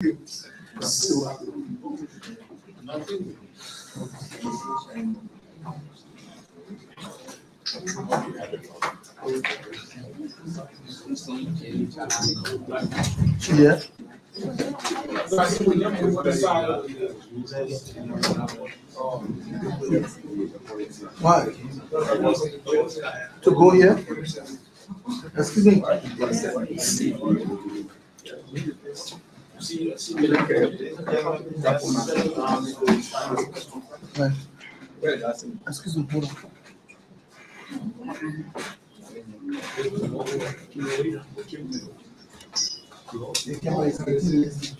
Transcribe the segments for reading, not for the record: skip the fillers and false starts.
Yeah. Why? To go here? Excuse me. Right. Excuse me. Hold on. The camera is 18 minutes.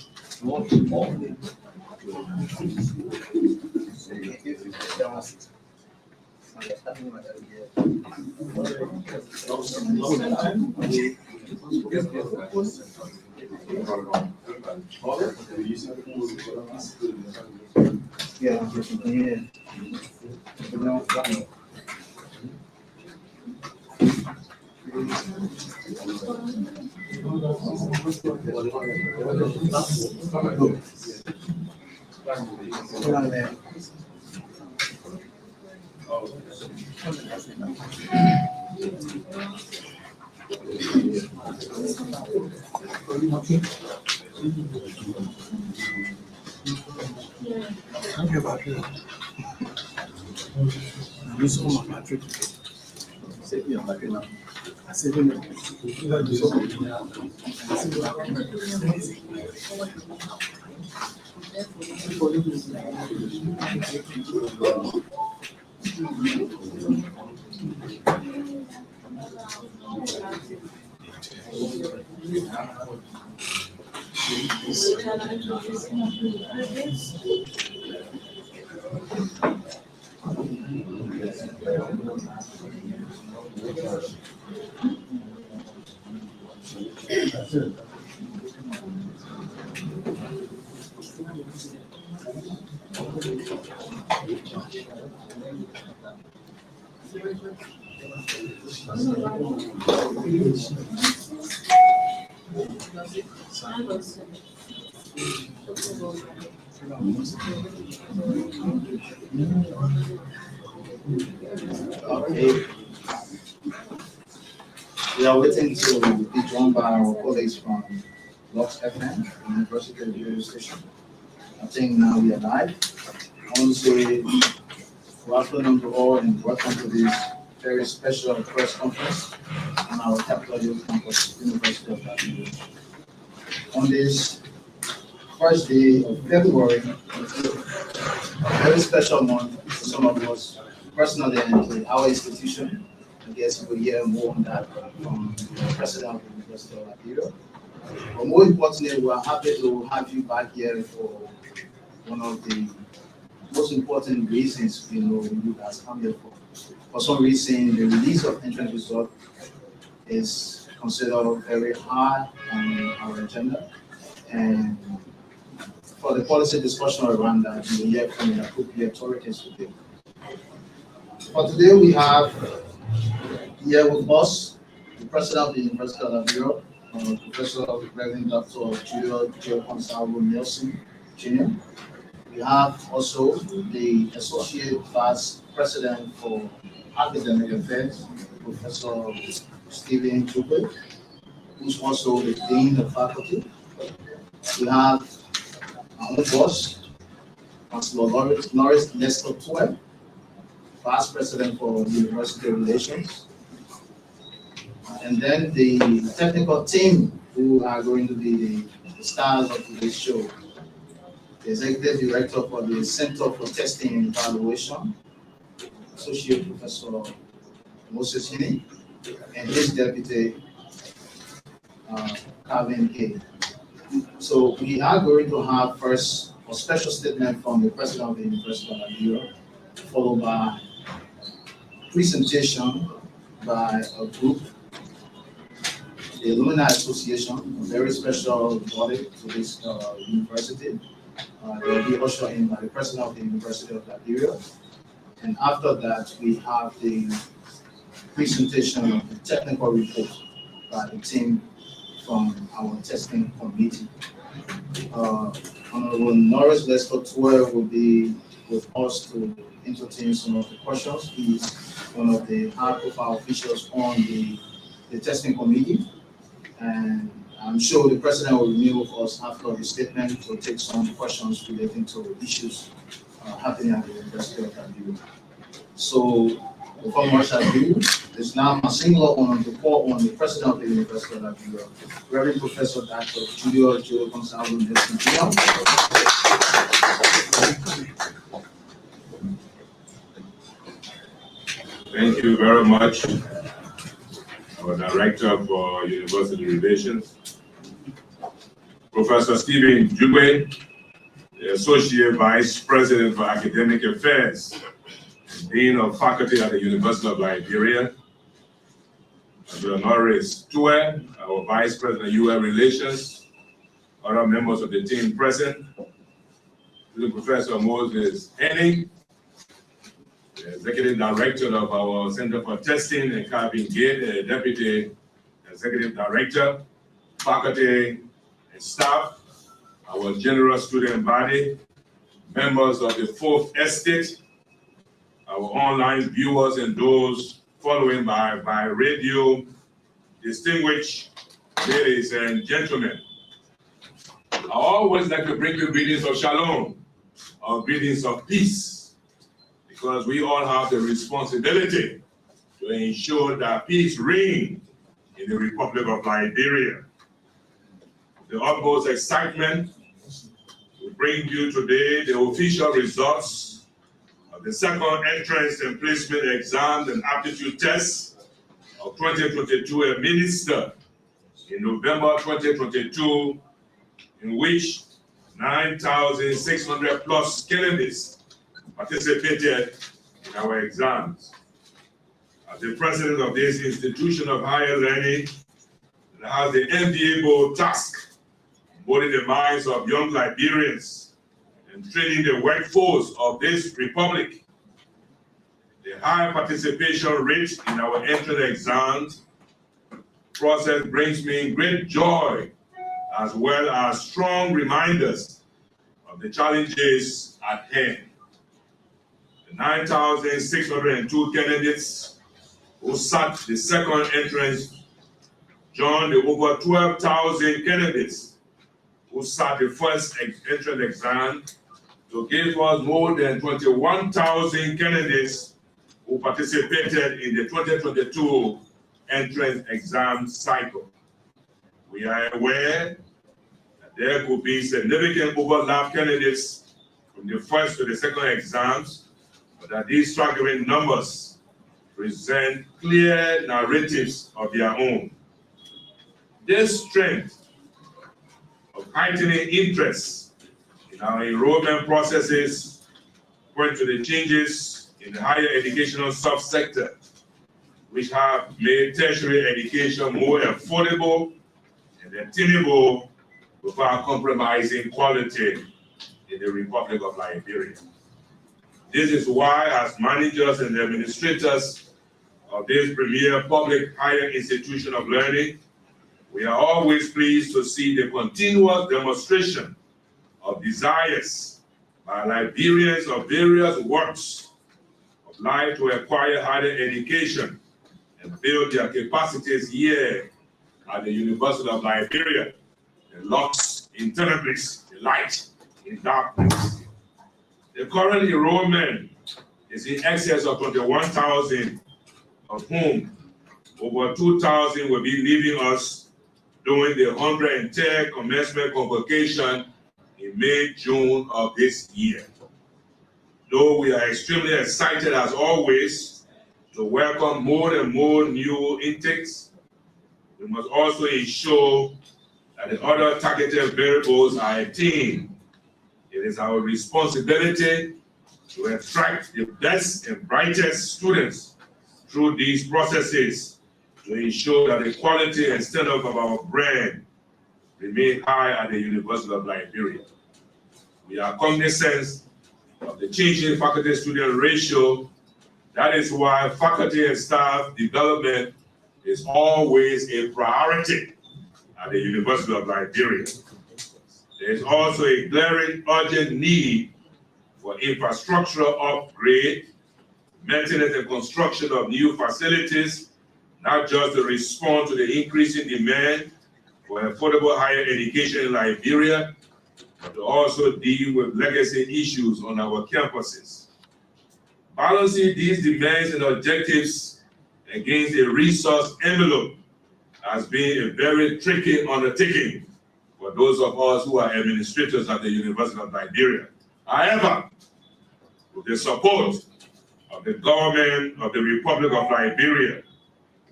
Yeah. Hold on there. Okay. Thank you about it. Use all my battery. Save your battery now. I said, Okay. We are waiting to be joined by our colleagues from Lux FM, University of Radio Station. I think now we are live. I want to say good afternoon to all and welcome to this very special press conference on our Capital Hill campus, University of Liberia. On this first day of February, a very special month for some of us personally and to our institution. I guess we'll hear more on that from the president of the University of Liberia. But more importantly, we are happy to have you back here for one of the most important reasons you guys come here for. For some reason, the release of entrance result is considered very high on our agenda. And for the policy discussion around that, we will hear from the appropriate authorities today. For today, we have here with us the president of the University of Liberia, Professor Reverend Dr. Julio J. Consalvo Nelson Jr. We have also the Associate Vice President for Academic Affairs, Professor Stephen Chukwe, who's also the Dean of Faculty. We have our own boss, Councilor Norris Nestor Tue, Vice President for University Relations. And then the technical team who are going to be the stars of today's show. The Executive Director for the Center for Testing and Evaluation, Associate Professor Moses Hini, and his deputy, Calvin K. So we are going to have first a special statement from the President of the University of Liberia, followed by presentation by a group, the Alumni Association, a very special body to this university. They will be ushered in by the President of the University of Liberia. And after that, we have the presentation of the technical report by the team from our testing committee. Honorable Norris Lescott will be with us to entertain some of the questions. He's one of the high-profile officials on the testing committee, and I'm sure the president will remain with us after the statement to take some questions relating to issues happening at the University of Liberia. So, without much ado, it's now my singular honor to call on the president of the University of Liberia, Reverend Professor Dr. Julio Gonzalo Nelson Jr. Thank you very much, our Director for University Relations, Professor Stephen Jugwe, the Associate Vice President for Academic Affairs, Dean of Faculty at the University of Liberia, Dr. Norris Tue, our Vice President of UN Relations, other members of the team present, Professor Moses Henning, the Executive Director of our Center for Testing and Carving Gate, Deputy Executive Director, faculty and staff, our general student body, members of the Fourth Estate, our online viewers and those following by radio, distinguished ladies and gentlemen. I always like to bring you greetings of shalom, or greetings of peace, because we all have the responsibility to ensure that peace reigns in the Republic of Liberia. The utmost excitement to bring you today the official results of the second entrance and placement exams and aptitude tests of 2022 administered in November 2022, in which 9,600 plus candidates participated in our exams. As the president of this institution of higher learning, it has the enviable task of molding the minds of young Liberians and training the workforce of this republic. The high participation rate in our entrance exams process brings me great joy, as well as strong reminders of the challenges at hand. The 9,602 candidates who sat the second entrance joined the over 12,000 candidates who sat the first entrance exam to give us more than 21,000 candidates who participated in the 2022 entrance exam cycle. We are aware that there could be significant overlap candidates from the first to the second exams, but that these staggering numbers present clear narratives of their own. This trend of heightening interest in our enrollment processes point to the changes in the higher educational subsector, which have made tertiary education more affordable and attainable without compromising quality in the Republic of Liberia. This is why, as managers and administrators of this premier public higher institution of learning, we are always pleased to see the continuous demonstration of desires by Liberians of various walks of life to acquire higher education and build their capacities here at the University of Liberia. The lux in tenebris, the light in darkness. The current enrollment is in excess of 21,000, of whom over 2,000 will be leaving us during the 110th commencement convocation in May, June of this year. Though we are extremely excited as always to welcome more and more new intakes, we must also ensure that the other targeted variables are attained. It is our responsibility to attract the best and brightest students through these processes to ensure that the quality and standard of our brand remain high at the University of Liberia. We are cognizant of the changing faculty-student ratio. That is why faculty and staff development is always a priority at the University of Liberia. There is also a glaring urgent need for infrastructural upgrade, maintenance and construction of new facilities, not just to respond to the increasing demand for affordable higher education in Liberia, but to also deal with legacy issues on our campuses. Balancing these demands and objectives against a resource envelope has been a very tricky undertaking for those of us who are administrators at the University of Liberia. However, with the support of the government of the Republic of Liberia,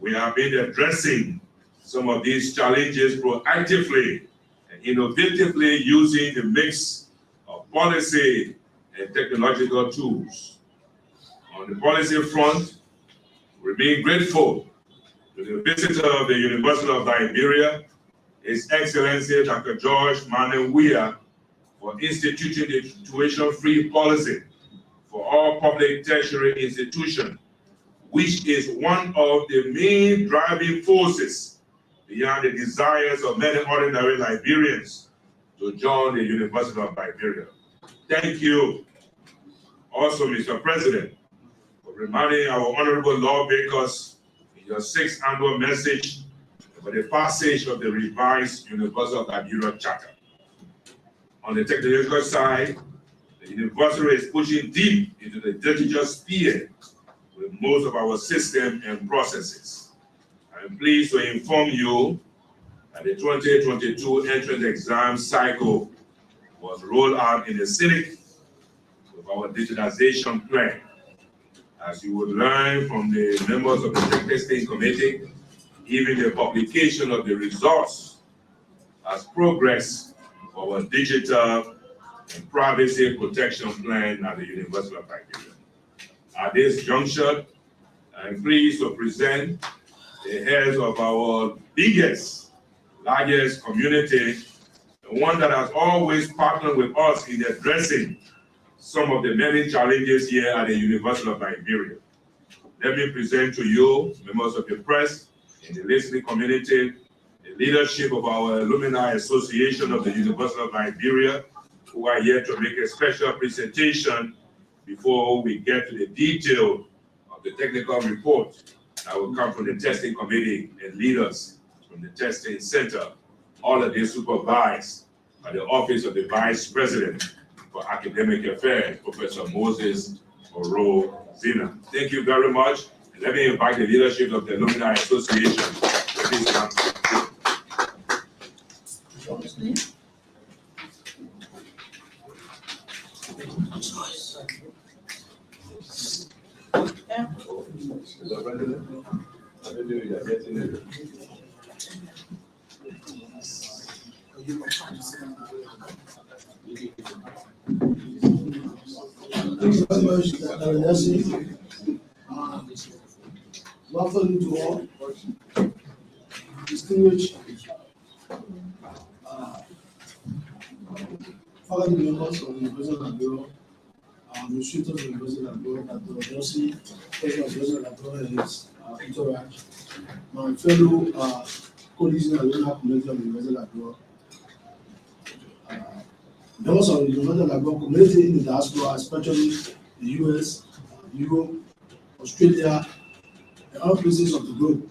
we have been addressing some of these challenges proactively and innovatively using the mix of policy and technological tools. On the policy front, we remain grateful to the visitor of the University of Liberia, His Excellency Dr. George Manenwia, for instituting the tuition-free policy for all public tertiary institutions, which is one of the main driving forces beyond the desires of many ordinary Liberians to join the University of Liberia. Thank you also, Mr. President, for reminding our honorable lawmakers in your 6th annual message about the passage of the revised University of Liberia Charter. On the technological side, the university is pushing deep into the digital sphere with most of our systems and processes. I am pleased to inform you that the 2022 entrance exam cycle was rolled out in the Senate with our digitization plan. As you would learn from the members of the Testing Committee, even the publication of the results has progressed for our digital and privacy protection plan at the University of Liberia. At this juncture, I'm pleased to present the heads of our largest community, the one that has always partnered with us in addressing some of the many challenges here at the University of Liberia. Let me present to you, members of the press and the listening community, the leadership of our Alumni Association of the University of Liberia, who are here to make a special presentation before we get to the detail of the technical report that will come from the testing committee and leaders from the testing center. All of this supervised by the Office of the Vice President for Academic Affairs, Professor Moses Oro-Zina. Thank you very much. And let me invite the leadership of the Alumni Association to please come. Thank you very much, Dr. Welcome to all distinguished faculty members of the University of Liberia, administrators of the University of Liberia, Dr. Yossi, President of the University of Liberia, and his entourage, my fellow colleagues in the alumni community of the University of Liberia, members of the University of Liberia community in the diaspora, especially the US, Europe, Australia, and other places of the globe.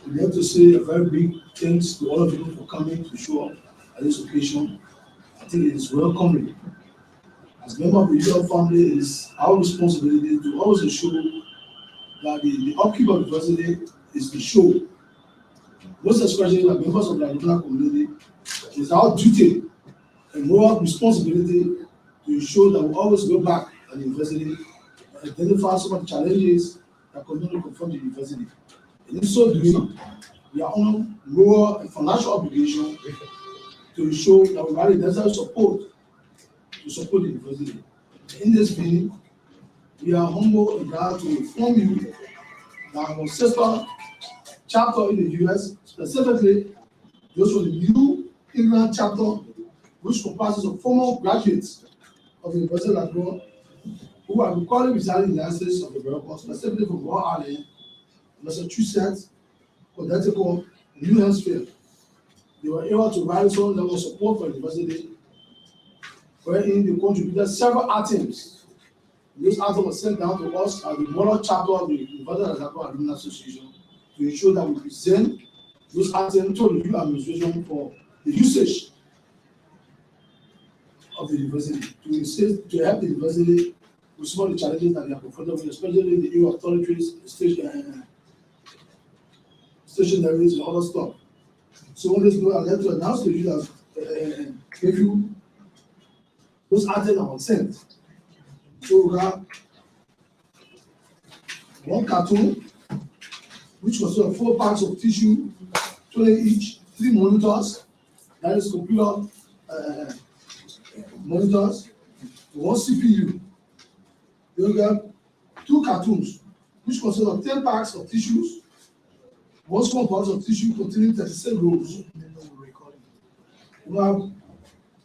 We have to say a very big thanks to all of you for coming to show up at this occasion. I think it is welcoming. As a member of the UL family, it is our responsibility to always ensure that the upkeep of the university is the show. Most especially as members of the alumni community, it is our duty and moral responsibility to ensure that we always go back at the university and identify some of the challenges that continue to confront the university. And in so doing, we are on moral and financial obligation to ensure that we provide the necessary support to support the university. In this meeting, we are humble and glad to inform you that our sister chapter in the US, specifically those from the New England chapter, which comprises of former graduates of the University of Liberia who are currently residing in the United States of America, specifically from Rhode Island, Massachusetts, Connecticut, and New Hampshire, they were able to rally some level of support for the university, wherein they contributed several items. Those items were sent down to us as the moral chapter of the University of Alumni Association to ensure that we present those items to the new administration for the usage of the university, to help the university with some of the challenges that they are confronted with, especially in the area of toiletries, stationaries, and other stuff. So on this note, I'd like to announce to you that if you those items are sent. So we have one carton, which consists of 4 packs of tissue, 20 each, 3 monitors, that is computer monitors, 1 CPU. Then we have 2 cartons, which consist of 10 packs of tissues, 1 small box of tissue containing 36 rolls. We have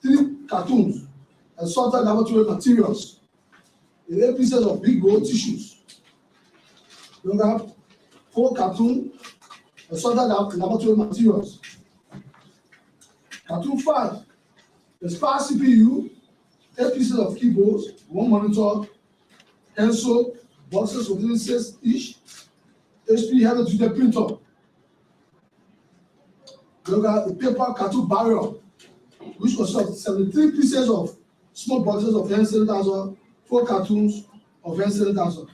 3 cartons assorted laboratory materials, 11 pieces of big roll tissues. We have 4 cartons assorted laboratory materials. Carton 5, there's 5 CPU, 8 pieces of keyboards, 1 monitor, pencil, boxes containing 6 each, HP heavy-duty printer. We have the paper carton barrel, which consists of 73 pieces of small boxes of hand sanitizer, 4 cartons of hand sanitizer.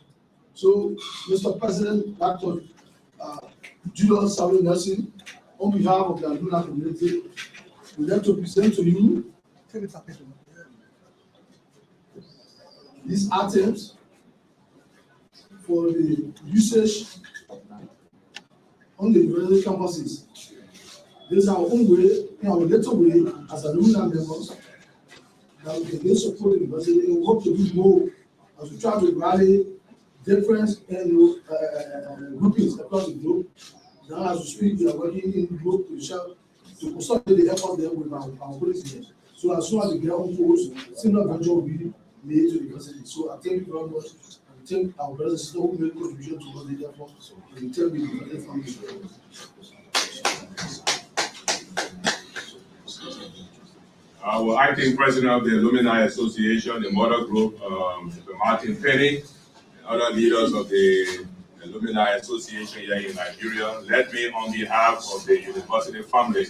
So, Mr. President, Dr. Julius Samuel Nelson, on behalf of the alumni community, we'd like to present to you these items for the usage on the university campuses. This is our own way, in our little way, as alumni members, that we can support the university and work to do more as we try to rally different groupings across the globe. Now, as we speak, we are working in the group to consolidate the effort there with our colleagues here. So, as soon as we get on post, similar venture will be made to the university. So, I thank you very much. I thank our brothers and sisters who made contribution towards the effort. And we thank the University Foundation. Our acting president of the Alumni Association, the mother group, Mr. Martin Penny, and other leaders of the Alumni Association here in Liberia, let me, on behalf of the university family,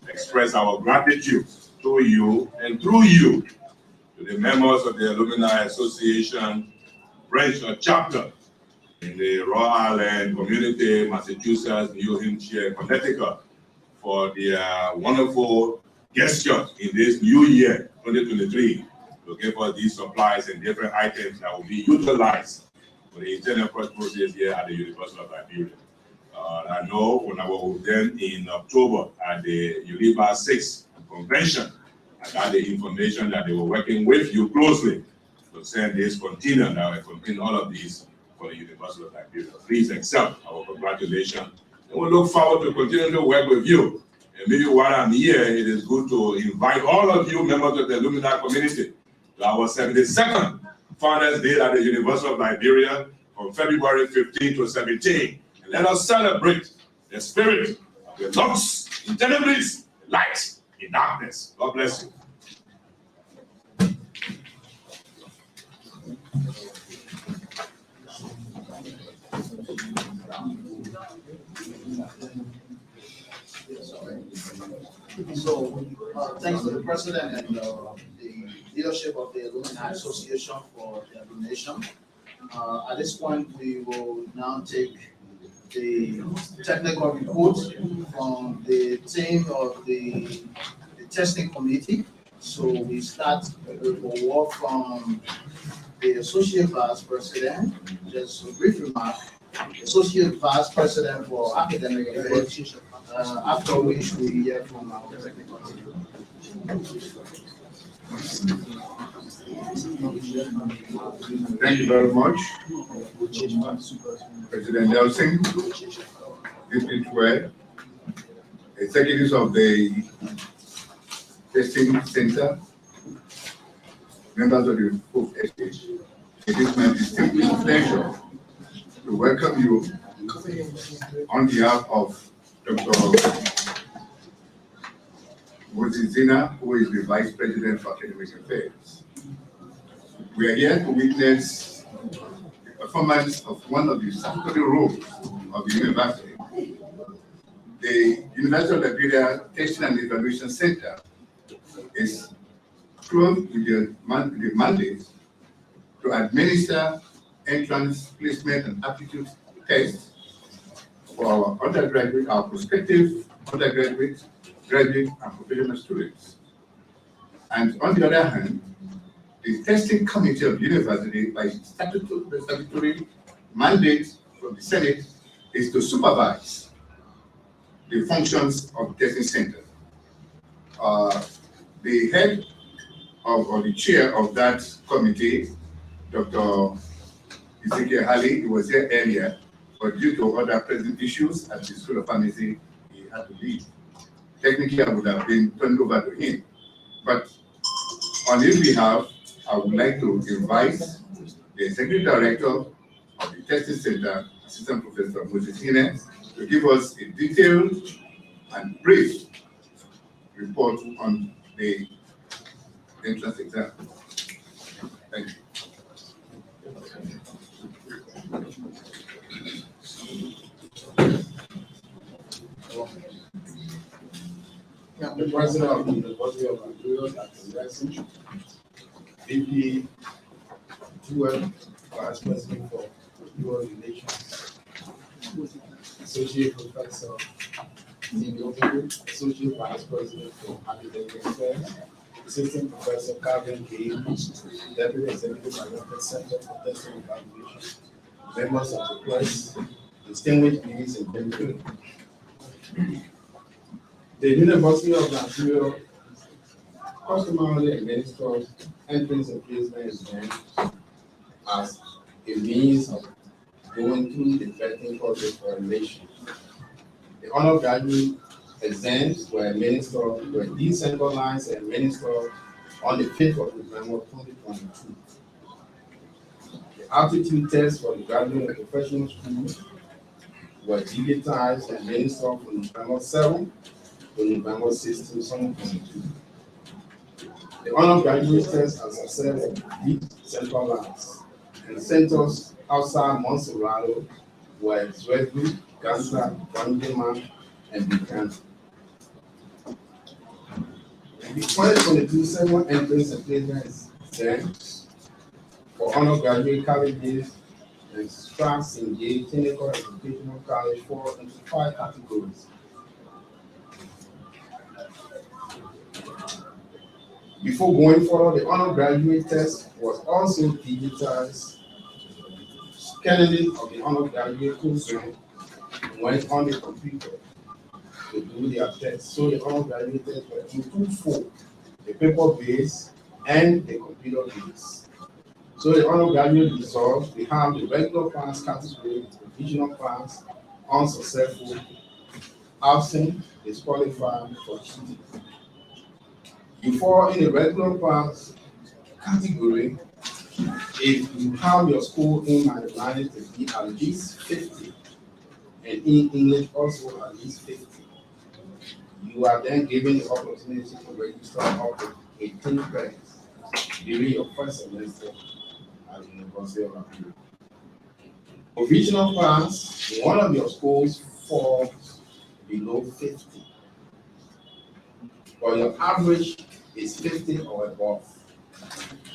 express our gratitude to you and through you to the members of the Alumni Association branch or chapter in the Rhode Island community, Massachusetts, New Hampshire, Connecticut, for their wonderful gesture in this new year, 2023, to give us these supplies and different items that will be utilized for the internal process here at the University of Liberia. I know when I was then in October at the ULIBA 6 convention, I got the information that they were working with you closely to send this container that will contain all of these for the University of Liberia. Please accept our congratulations, and we look forward to continuing to work with you. And maybe while I'm here, it is good to invite all of you members of the alumni community to our 72nd Founders Day at the University of Liberia from February 15 to 17. And let us celebrate the spirit of the lux in tenebris, light in darkness. God bless you. So, thanks to the president and the leadership of the Alumni Association for their donation. At this point, we will now take the technical report from the team of the testing committee. So we start with a word from the Associate Vice President, just a brief remark. Associate Vice President for Academic Affairs, after which we hear from our technical team. Thank you very much, President Nelson, Deputy Chair, executives of the testing center, members of the Hope Estate. It is my distinct pleasure to welcome you on behalf of Dr. Moses Zina, who is the Vice President for Academic Affairs. We are here to witness the performance of one of the statutory roles of the university. The University of Liberia Testing and Evaluation Center is clothed with the mandate to administer entrance, placement, and aptitude tests for our undergraduate, our prospective undergraduate, graduate, and professional students. And on the other hand, the testing committee of the university, by statutory mandate from the Senate, is to supervise the functions of the testing center. The head or the chair of that committee, Dr. Ezekiel Halley, he was here earlier, but due to other present issues at the School of Pharmacy, he had to leave. Technically, I would have been turned over to him. But on his behalf, I would like to invite the Executive Director of the Testing Center, Assistant Professor Moses Hine, to give us a detailed and brief report on the entrance exam. Thank you. The President of the University of Liberia, Dr. Jackson, VP 2F, Vice President for World Relations, Associate Professor Steve Associate Vice President for Academic Affairs, Assistant Professor Calvin K. Deputy Executive Director, Center for Testing and Evaluation, members of the press, distinguished ladies and gentlemen. The University of Liberia customarily administers entrance and placement exams as a means of going through the vetting process for admission. The honor graduate exams were decentralized and administered on the 5th of November 2022. The aptitude tests for the graduate and professional schools were digitized and administered from November 7th to November 6th, 2022. The honor graduate test, as I said, decentralized, and centers outside Montserrat were Zwedru, Ganta, Bandema, and Buchanan. The 2022 second entrance and placement exams for honor graduate colleges and Strauss and J Technical Educational College fall into 5 categories. Before going further, the honor graduate test was also digitized. Candidates of the honor graduate program went on the computer to do their test. So the honor graduate test were in 2 forms: the paper-based and the computer-based. So the honor graduate results, we have the regular pass category, provisional pass, unsuccessful, absent, disqualified for cheating. You fall in the regular pass category if you have your school in mathematics to be at least 50, and in English also at least 50. You are then given the opportunity to register up to 18 credits during your first semester at the University of Liberia. Provisional pass, one of your schools falls below 50, but your average is 50 or above.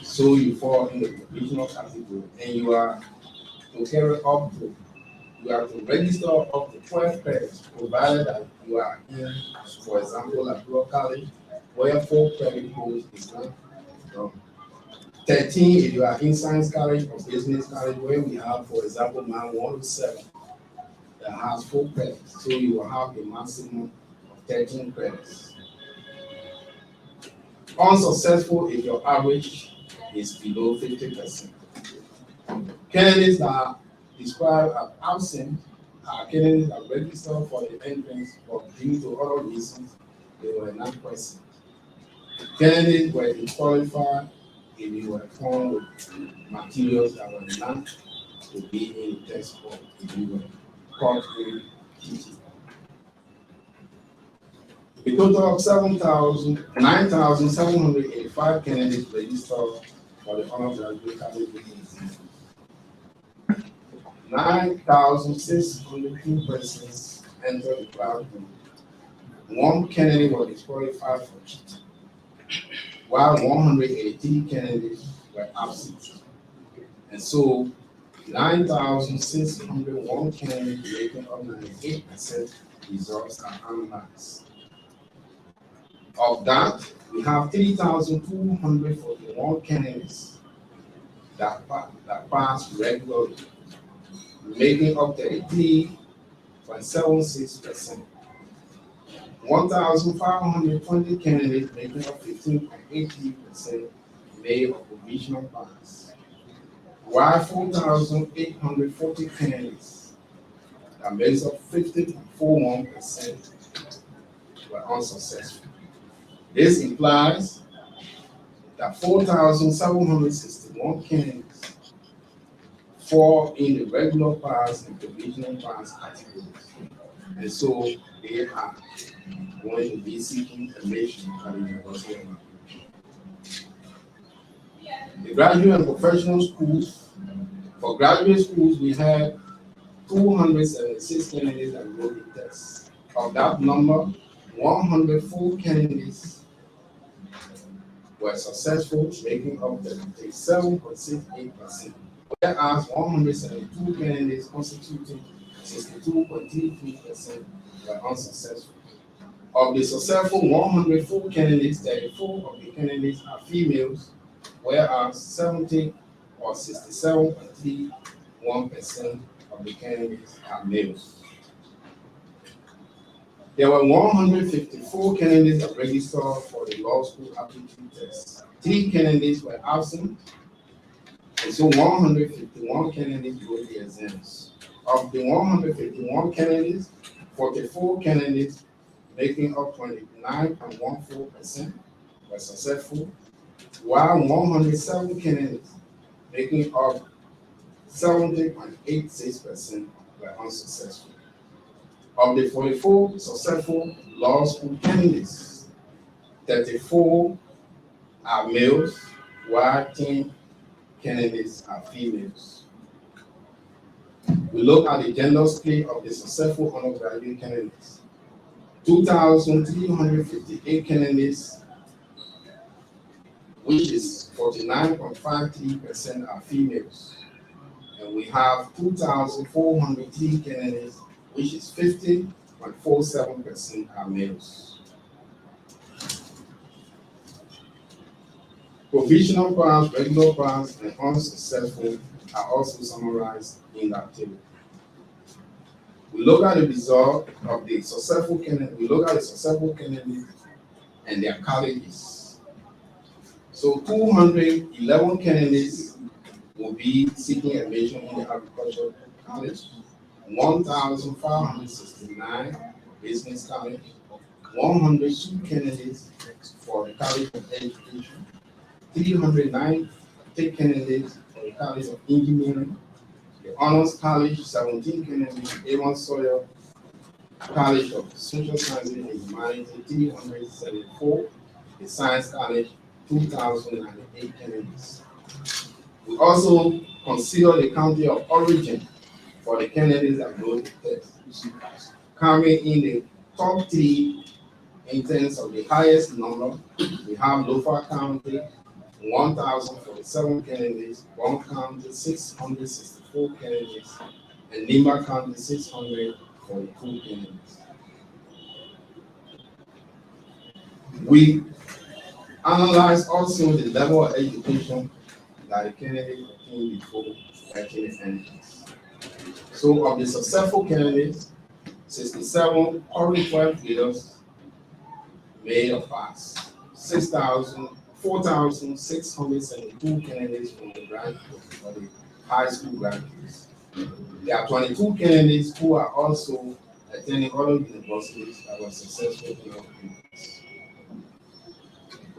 So you fall in the provisional category, and you are to carry up to, you have to register up to 12 credits, provided that you are in, for example, a rural college, where 4 credit course is not 13 if you are in science college or business college, where we have, for example, MAN 107 that has 4 credits. So you will have a maximum of 13 credits. Unsuccessful if your average is below 50%. Candidates that are described as absent are candidates that registered for the entrance, but due to other reasons, they were not present. Candidates were disqualified if you were found with materials that were not to be in the test, or if you were caught with cheating. A total of 9,785 candidates registered for the honor graduate candidate exam. 9,602 persons entered the classroom. One candidate was disqualified for cheating, while 180 candidates were absent. And so 9,601 candidates making up 98% results are analyzed. Of that, we have 3,241 candidates that pass regularly, making up 33.76%. 1,520 candidates making up 15.83% made a provisional pass, while 4,840 candidates that makes up 50.41% were unsuccessful. This implies that 4,761 candidates fall in the regular pass and provisional pass categories, and so they are going to be seeking admission at the University of Liberia. The graduate and professional schools. For graduate schools, we had 276 candidates that wrote the test. Of that number, 104 candidates were successful, making up 37.68%, whereas 172 candidates constituting 62.33% were unsuccessful. Of the successful 104 candidates, 34 of the candidates are females, whereas 70 or 67.31% of the candidates are males. There were 154 candidates that registered for the law school aptitude test. 3 candidates were absent, and so 151 candidates wrote the exams. Of the 151 candidates, 44 candidates, making up 29.14%, were successful, while 107 candidates, making up 70.86%, were unsuccessful. Of the 44 successful law school candidates, 34 are males, while 10 candidates are females. We look at the gender split of the successful undergraduate candidates. 2,358 candidates, which is 49.53%, are females. And we have 2,403 candidates, which is 50.47% are males. Provisional pass, regular pass, and unsuccessful are also summarized in that table. We look at the result of the successful candidate. We look at the successful candidates and their colleges. So 211 candidates will be seeking admission in the agricultural college. 1,569 business college, 102 candidates for the College of Education, 390 candidates for the College of Engineering, the Honors College, 17 candidates, Avon Sawyer College of Social Sciences and Humanities, 374, the Science College, 2,008 candidates. We also consider the county of origin for the candidates that wrote the test, coming in the top 3 in terms of the highest number. We have Lofa County, 1,047 candidates, Bon County, 664 candidates, and Nimba County, 642 candidates. We analyze also the level of education that the candidate obtained before writing the entrance. So of the successful candidates, 67 qualified leaders made a pass. 4,672 candidates from the graduates, for the high school graduates. There are 22 candidates who are also attending other universities that were successful in our campus.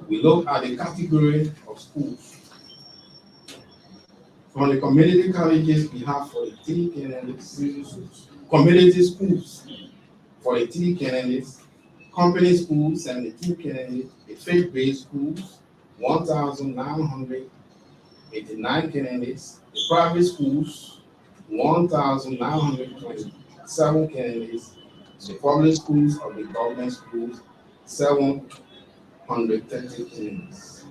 We look at the category of schools. From the community colleges, we have 43 candidates, community schools, 43 candidates, Company schools, 72 candidates. The faith-based schools, 1,989 candidates. The private schools, 1,927 candidates. The public schools of the government schools, 730 candidates.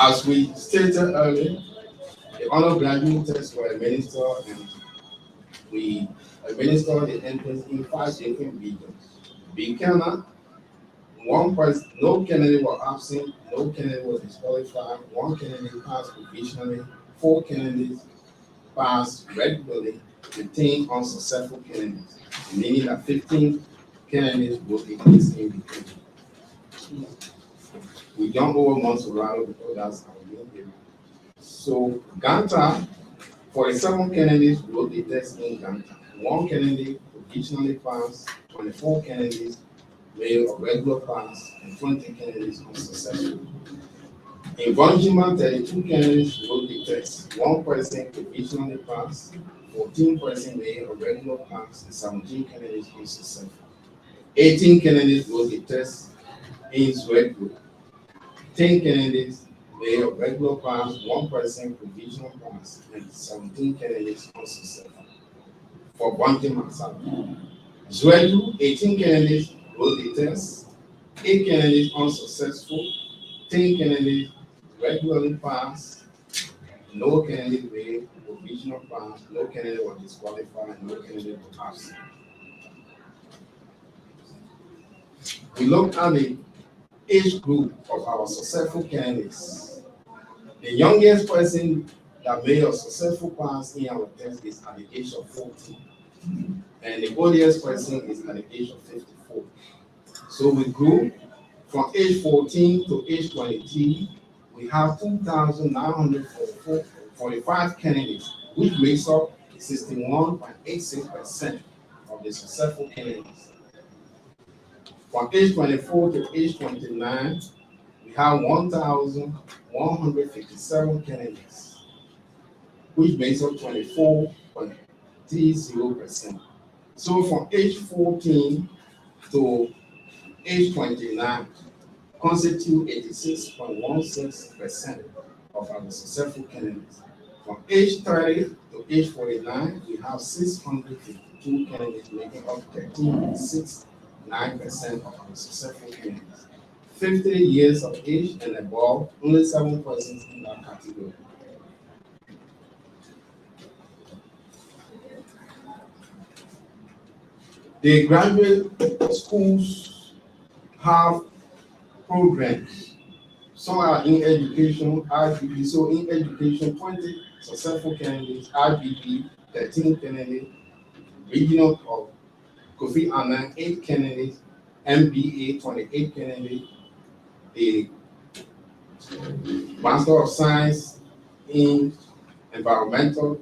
As we stated earlier, the undergraduate tests were administered and we administered the entrance in 5 different regions. Buchanan, no candidate was absent, no candidate was disqualified, 1 candidate passed provisionally, 4 candidates passed regularly, 15 unsuccessful candidates, meaning that 15 candidates will be in between. We jump over Monserrato because that's our main area. So Ganta, 47 candidates wrote the test in Ganta. 1 candidate provisionally passed, 24 candidates made a regular pass, and 20 candidates unsuccessful. In Bonjima, 32 candidates wrote the test. 1 person provisionally passed, 14 persons made a regular pass, and 17 candidates unsuccessful. 18 candidates wrote the test in Swed group. 10 candidates made a regular pass, 1 person provisional pass, and 17 candidates unsuccessful. For Bonjima, Zwedu, 18 candidates wrote the test, 8 candidates unsuccessful, 10 candidates regularly passed, no candidate made provisional pass, no candidate was disqualified, no candidate was absent. We looked at the age group of our successful candidates. The youngest person that made a successful pass in our test is at the age of 14, and the oldest person is at the age of 54. So we grew from age 14 to age 23. We have 2,945 candidates, which makes up 61.86% of the successful candidates. From age 24 to age 29, we have 1,157 candidates, which makes up 24.30%. So from age 14 to age 29 constitute 86.16% of our successful candidates. From age 30 to age 49, we have 652 candidates making up 13.69% of our successful candidates. 50 years of age and above, only 7 persons in that category. The graduate schools have programs. Some are in education, IBB. So in education, 20 successful candidates, IBB, 13 candidates, regional of Kofi Annan, 8 candidates, MBA, 28 candidates, the Master of Science in Environmental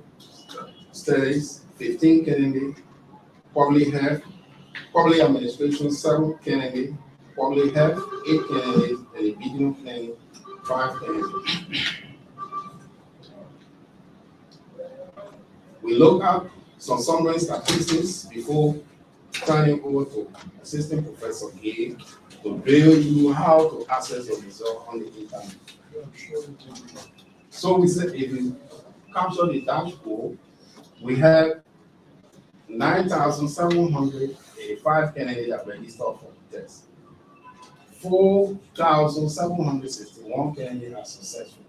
Studies, 15 candidates, Public Health, Public Administration, 7 candidates, Public Health, 8 candidates, and the regional planning, 5 candidates. We look at some summary statistics before turning over to Assistant Professor Gay to build you how to access the result on the internet. So we said if you capture the dashboard, we have 9,785 candidates that registered for the test. 4,761 candidates are successful.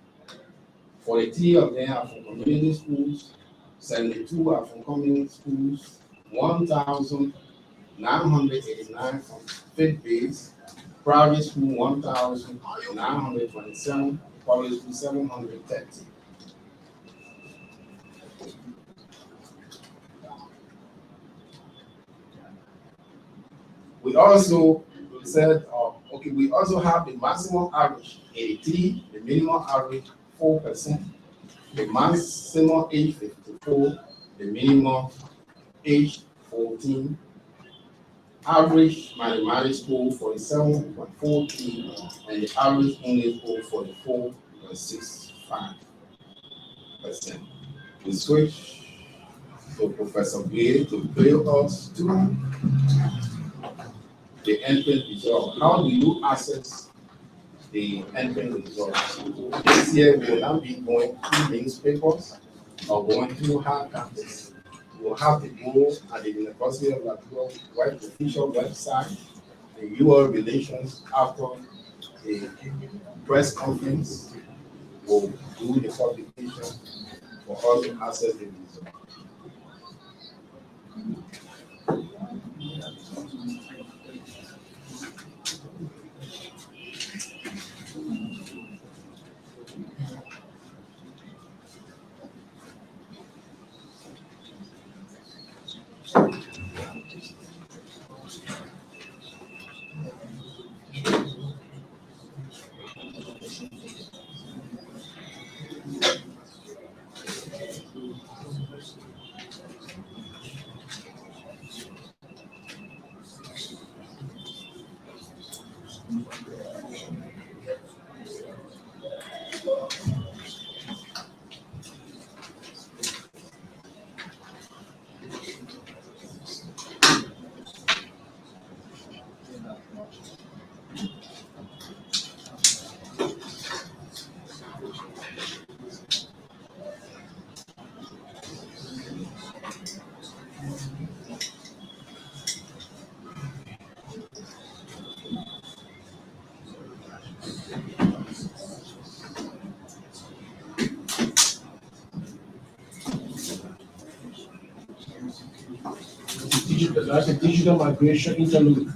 43 of them are from community schools, 72 are from community schools, 1,989 from faith-based, private school 1,927, public school 730. We also said, we also have the maximum average 83, the minimum average 4%, the maximum age 54, the minimum age 14, average mathematics score 47.43, and the average English score 44.65%. We switch to Professor Gay to build us to the endpoint result. How do you access the endpoint results? This year we will not be going through newspapers or going through hard copies. We will have to go at the University of Liberia official website, the UL relations after the press conference will do the publication for us to access the result. That's a digital migration interlude.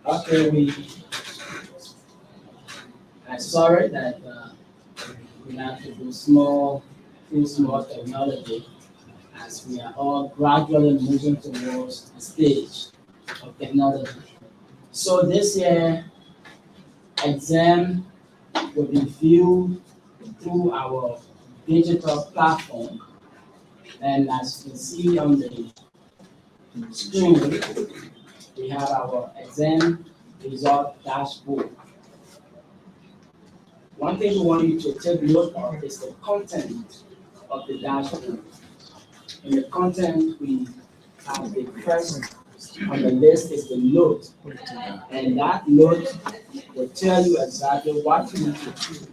Okay, I'm sorry that we have to do small technology as we are all gradually moving towards the stage of technology. So this year, exam will be viewed through our digital platform. And as you can see on the screen, we have our exam result dashboard. One thing we want you to take note of is the content of the dashboard. In the content, we have the first on the list is the note. And that note will tell you exactly what you need to do.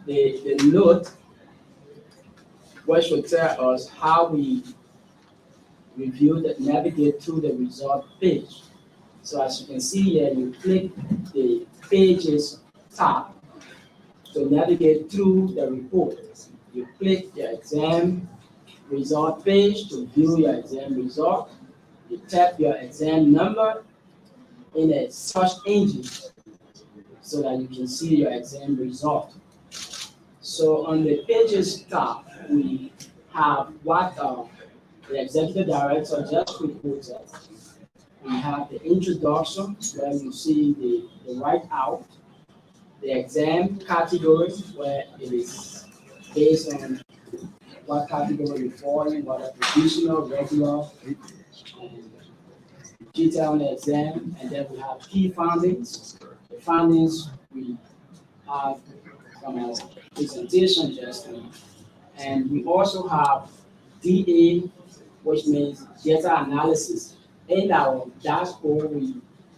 The note which will tell us how we review that navigate through the result page. So as you can see here, you click the pages tab to navigate through the report. You click the exam result page to view your exam result. You type your exam number in a search engine so that you can see your exam result. So on the pages tab, we have what the executive director just reported. We have the introduction where you see the write out, the exam category where it is based on what category you fall in, whether traditional, regular, detail on the exam, and then we have key findings. The findings we have from our presentation just now. And we also have DA, which means data analysis. In our dashboard, we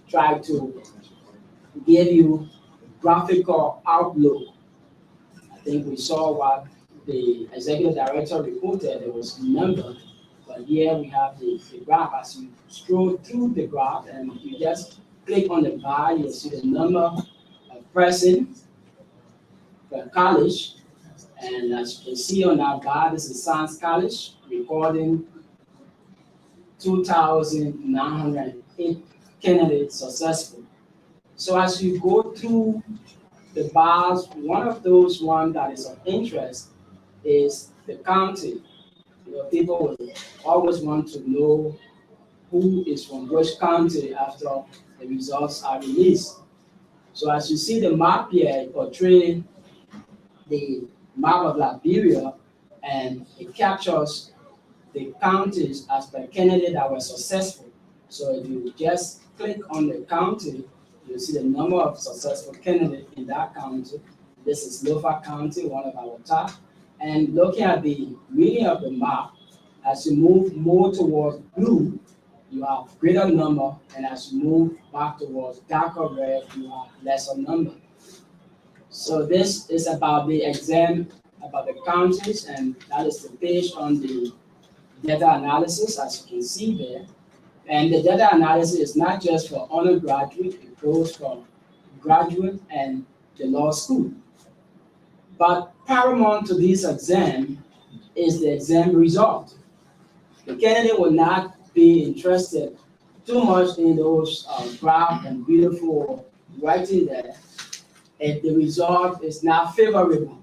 try to give you graphical outlook. I think we saw what the executive director reported. There was a number, but here we have the graph. As you scroll through the graph and you just click on the bar, you'll see the number of persons per college. And as you can see on that bar, this is Science College recording 2,908 candidates successful. So as you go through the bars, one of those one that is of interest is the county. People will always want to know who is from which county after the results are released. So as you see the map here, it portrays the map of Liberia, and it captures the counties as per candidate that were successful. So if you just click on the county, you'll see the number of successful candidates in that county. This is Lofa County, one of our top. And looking at the reading of the map, as you move more towards blue, you have greater number, and as you move back towards darker red, you have lesser number. So this is about the exam, about the counties, and that is the page on the data analysis, as you can see there. And the data analysis is not just for undergraduate, it goes for graduate and the law school. But paramount to this exam is the exam result. The candidate will not be interested too much in those graph and beautiful writing there if the result is not favorable.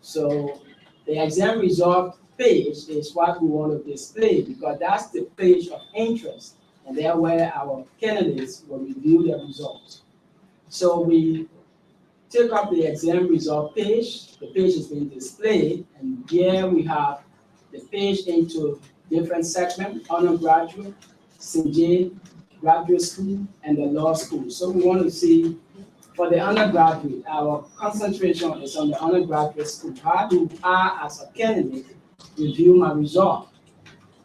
So the exam result page is what we want to display, because that's the page of interest, and there where our candidates will review their results. So we take up the exam result page. The page is being displayed, and here we have the page into different segments: undergraduate, CJ, graduate school, and the law school. So we want to see, for the undergraduate, our concentration is on the undergraduate school. How do I, as a candidate, review my result?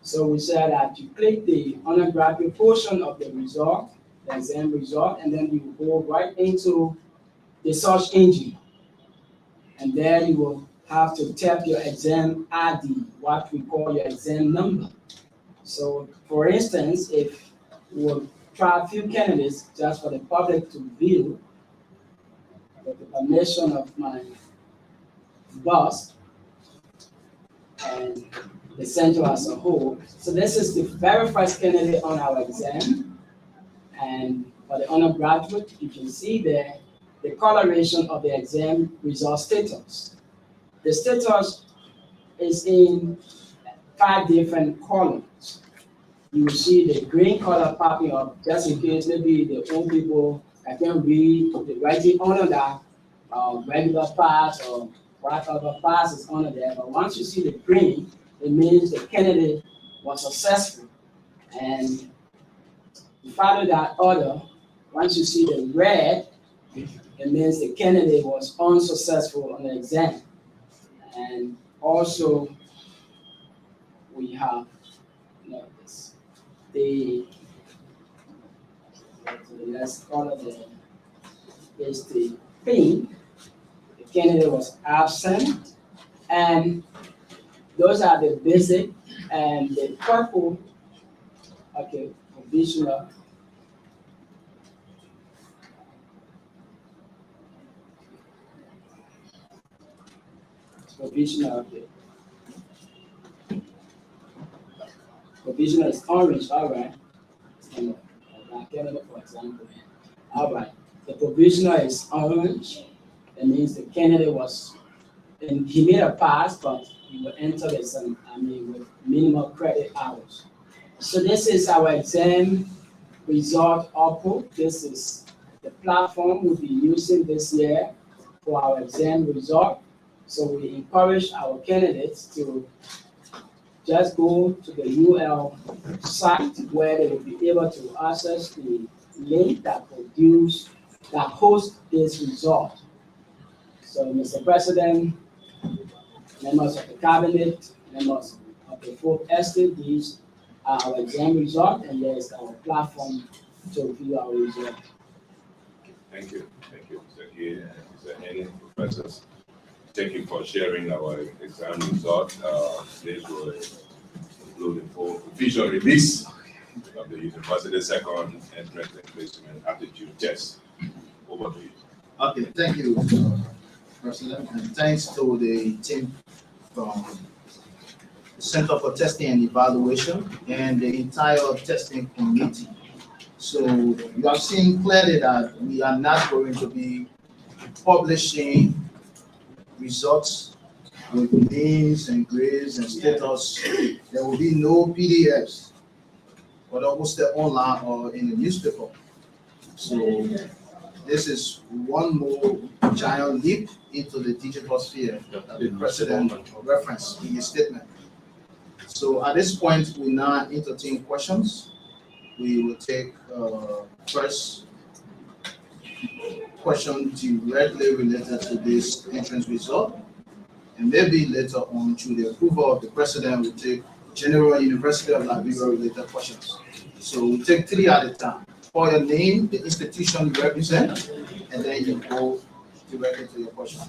So we said that you click the undergraduate portion of the result, the exam result, and then you go right into the search engine. And there you will have to tap your exam ID, what we call your exam number. So for instance, if we will try a few candidates just for the public to view, with the permission of my boss and the center as a whole. So this is the very first candidate on our exam. And for the undergraduate, you can see there the coloration of the exam result status. The status is in 5 different columns. You will see the green color popping up, just in case maybe the old people I can read the writing under that regular pass or whatever pass is under there. But once you see the green, it means the candidate was successful. And you follow that order. Once you see the red, it means the candidate was unsuccessful on the exam. And also, we have this. Let's call it is the pink. The candidate was absent, and those are the basic, and the purple, okay, provisional. Provisional, okay. Provisional is orange, all right. And candidate, for example. All right. The provisional is orange. That means the candidate was, and he made a pass, but he will enter the exam, with minimal credit hours. So this is our exam result output. This is the platform we'll be using this year for our exam result. So we encourage our candidates to just go to the UL site where they will be able to access the link that hosts this result. So Mr. President, members of the cabinet, members of the full estate, these are our exam result, and there's our platform to view our result. Thank you, Mr. Gay and Mr. Henning, professors. Thank you for sharing our exam result. This will include the full official release of the university second entrance and placement aptitude test. Over to you. Okay, thank you, President, and thanks to the team from the Center for Testing and Evaluation, and the entire testing committee. So you have seen clearly that we are not going to be publishing results with names and grades and status. There will be no PDFs, but almost online or in the newspaper. So this is one more giant leap into the digital sphere that the president referenced in his statement. So at this point, we now entertain questions. We will take first question directly related to this entrance result, and maybe later on through the approval of the president, we'll take general University of Liberia related questions. So we'll take 3 at a time. For your name, the institution you represent, and then you go directly to your question.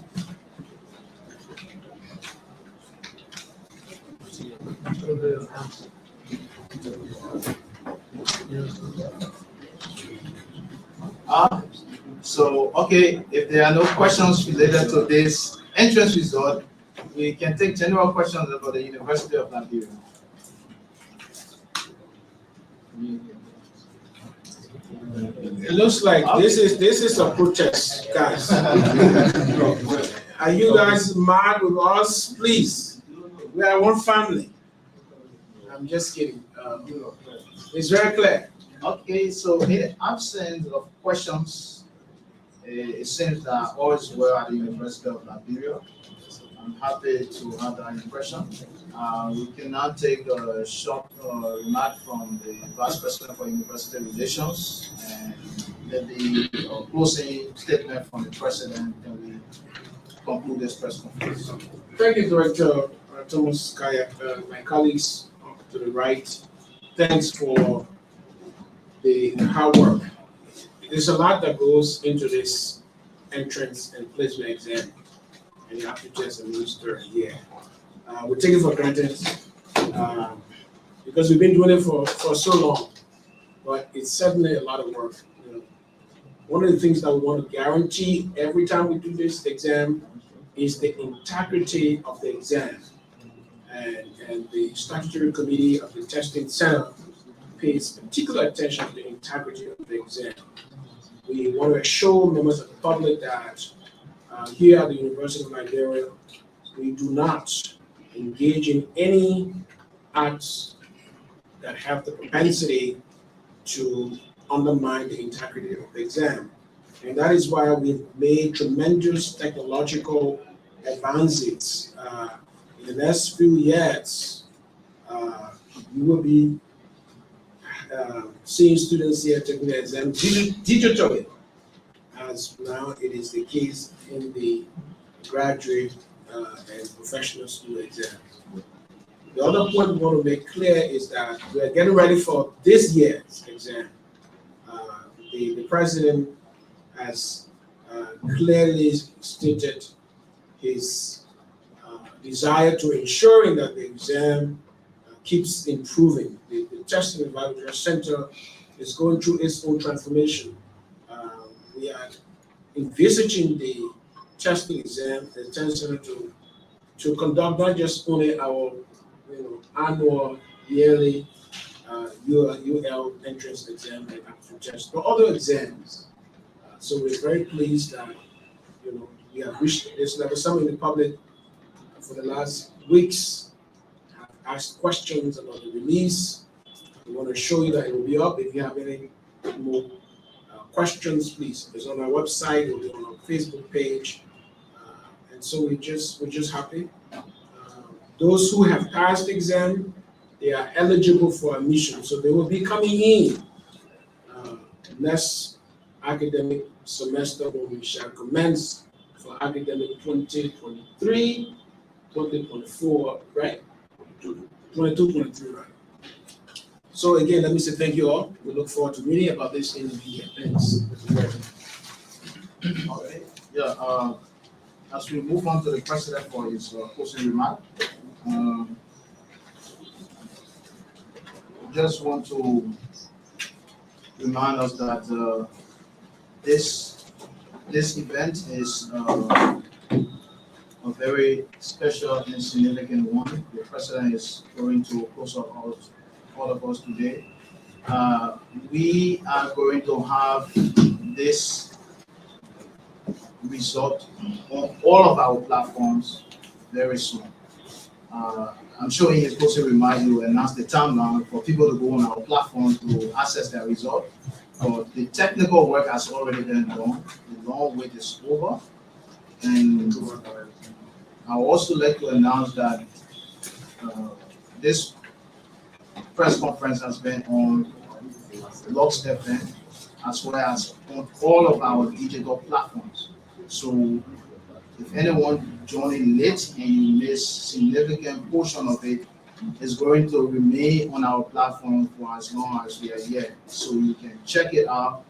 So, okay, if there are no questions related to this entrance result, we can take general questions about the University of Liberia. It looks like this is a protest, guys. Are you guys mad with us? Please, we are one family. I'm just kidding. It's very clear. Okay, so in the absence of questions, it seems that all is well at the University of Liberia. I'm happy to have that impression. We can now take a short remark from the Vice President for University Relations, and then the closing statement from the President, and we conclude this press conference. Thank you, Director Thomas Kaya, my colleagues to the right. Thanks for the hard work. There's a lot that goes into this entrance and placement exam, and you have to just administer here. We take it for granted because we've been doing it for so long, but it's certainly a lot of work. You know, one of the things that we want to guarantee every time we do this exam is the integrity of the exam, and the statutory committee of the testing center pays particular attention to the integrity of the exam. We want to assure members of the public that here at the University of Liberia, we do not engage in any acts that have the propensity to undermine the integrity of the exam. And that is why we've made tremendous technological advances. In the next few years, you will be seeing students here taking the exam digitally, as now it is the case in the graduate and professional school exams. The other point we want to make clear is that we are getting ready for this year's exam. The president has clearly stated his desire to ensuring that the exam keeps improving. The Testing and Evaluation Center is going through its own transformation. We are envisaging the testing exam, the test center to conduct not just only our annual, yearly UL entrance exam and aptitude test, but other exams. So we're very pleased that we have reached this level. Some in the public for the last weeks have asked questions about the release. We want to show you that it will be up. If you have any more questions, please. It's on our website, it'll be on our Facebook page. And so we're just happy. Those who have passed the exam, they are eligible for admission. So they will be coming in next academic semester when we shall commence for academic 2023, 2024, right? 22, 23, right? So again, let me say thank you all. We look forward to reading about this in the media. Thanks. All right. Yeah. As we move on to the president for his closing remark, just want to remind us that this event is a very special and significant one. The president is going to close up all of us today. We are going to have this result on all of our platforms very soon. I'm sure he is supposed to remind you, announce the timeline for people to go on our platform to access their result. But the technical work has already been done. The long wait is over. And I would also like to announce that this press conference has been on Lux FM as well as on all of our digital platforms. So if anyone joining late and you miss significant portion of it, it's going to remain on our platform for as long as we are here. So you can check it out,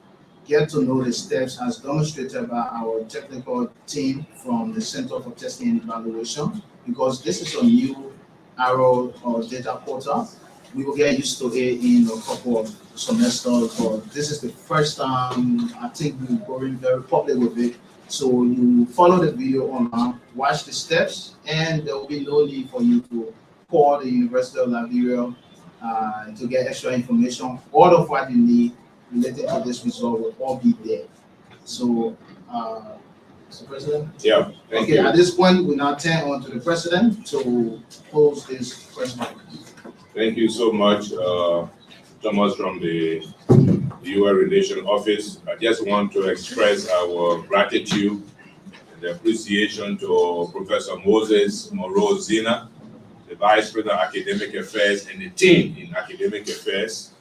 get to know the steps as demonstrated by our technical team from the Center for Testing and Evaluation, because this is a new Arrow or data portal. We will get used to it in a couple of semesters, but this is the first time I think we're going very public with it. So you follow the video online, watch the steps, and there will be no need for you to call the University of Liberia to get extra information. All of what you need related to this result will all be there. So, Mr. President? Yeah, thank Okay, you. at this point, we now turn on to the President to close this press conference. Thank you so much, Thomas from the UN Relation Office. I just want to express our gratitude and appreciation to Professor Moses Moreau Zina, the Vice President of Academic Affairs, and the team in Academic Affairs.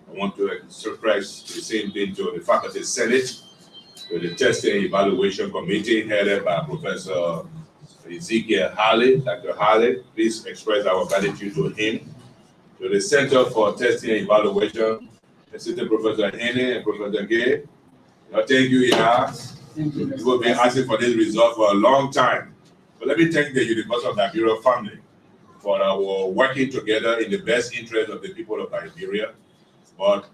I want to express the same thing to the Faculty Senate, to the Testing and Evaluation Committee headed by Professor Ezekiel Harley. Dr. Harley, please express our gratitude to him. To the Center for Testing and Evaluation, Assistant Professor Henry and Professor Gay. Thank you, Ina. You have been asking for this result for a long time. But let me thank the University of Liberia family for our working together in the best interest of the people of Liberia. But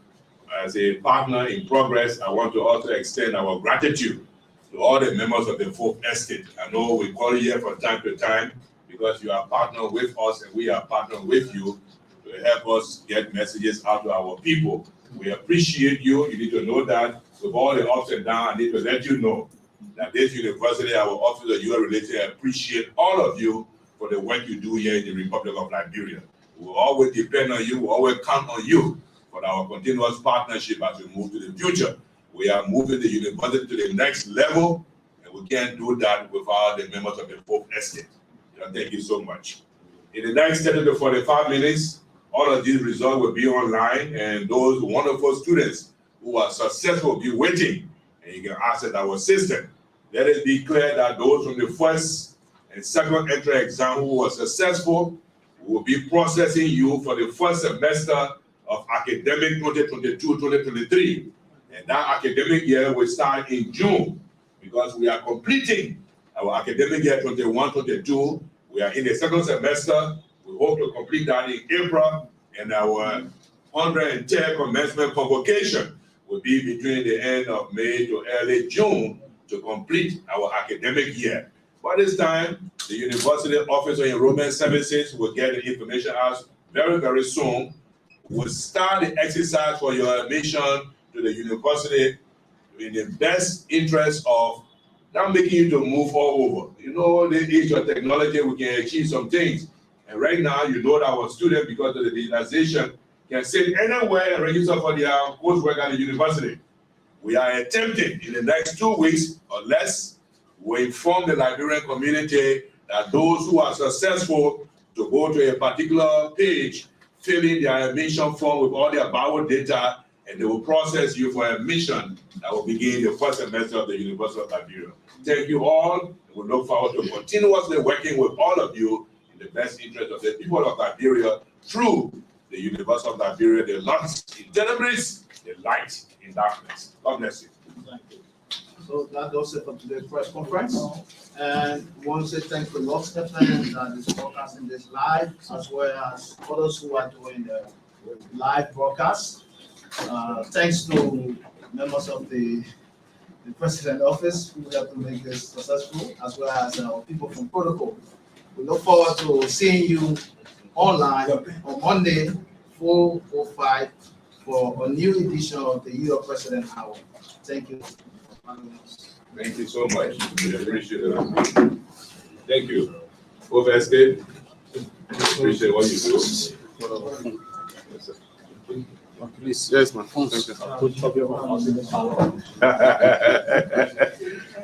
as a partner in progress, I want to also extend our gratitude to all the members of the Folk Estate. I know we call you here from time to time because you are partner with us and we are partner with you to help us get messages out to our people. We appreciate you. You need to know that with all the ups and downs, I need to let you know that this university, our Office of UN Relations, appreciate all of you for the work you do here in the Republic of Liberia. We will always depend on you. We will always count on you for our continuous partnership as we move to the future. We are moving the university to the next level, and we can't do that without the members of the Folk Estate. Thank you so much. In the next 30 to 45 minutes, all of these results will be online, and those wonderful students who are successful will be waiting, and you can access our system. Let it be clear that those from the first and second entry exam who were successful will be processing you for the first semester of academic 2022-2023. And that academic year will start in June because we are completing our academic year 21-22. We are in the second semester. We hope to complete that in April, and our 110 commencement convocation will be between the end of May to early June to complete our academic year. By this time, the University Office of Enrollment Services will get the information out very, very soon. We'll start the exercise for your admission to the university in the best interest of not making you to move all over. You know, the age of technology, we can achieve some things. And right now, you know that our students, because of the digitalization, can sit anywhere and register for their coursework at the university. We are attempting in the next 2 weeks or less, we inform the Liberian community that those who are successful to go to a particular page, fill in their admission form with all their bio data, and they will process you for admission that will begin the first semester of the University of Liberia. Thank you all. We look forward to continuously working with all of you in the best interest of the people of Liberia through the University of Liberia, the light in tenebris, the light in darkness. God bless you. Thank you. So that does it for today's press conference. And we want to say thanks to Lux FM that is broadcasting this live, as well as others who are doing the live broadcast. Thanks to members of the the president office who helped to make this successful, as well as people from protocol. We look forward to seeing you online on Monday, 4:05, for a new edition of the Europe President Hour. Thank you. Thank you so much. We appreciate it. Thank you. Overstate. Appreciate what you do. Please, yes, my phone. Put your phone on the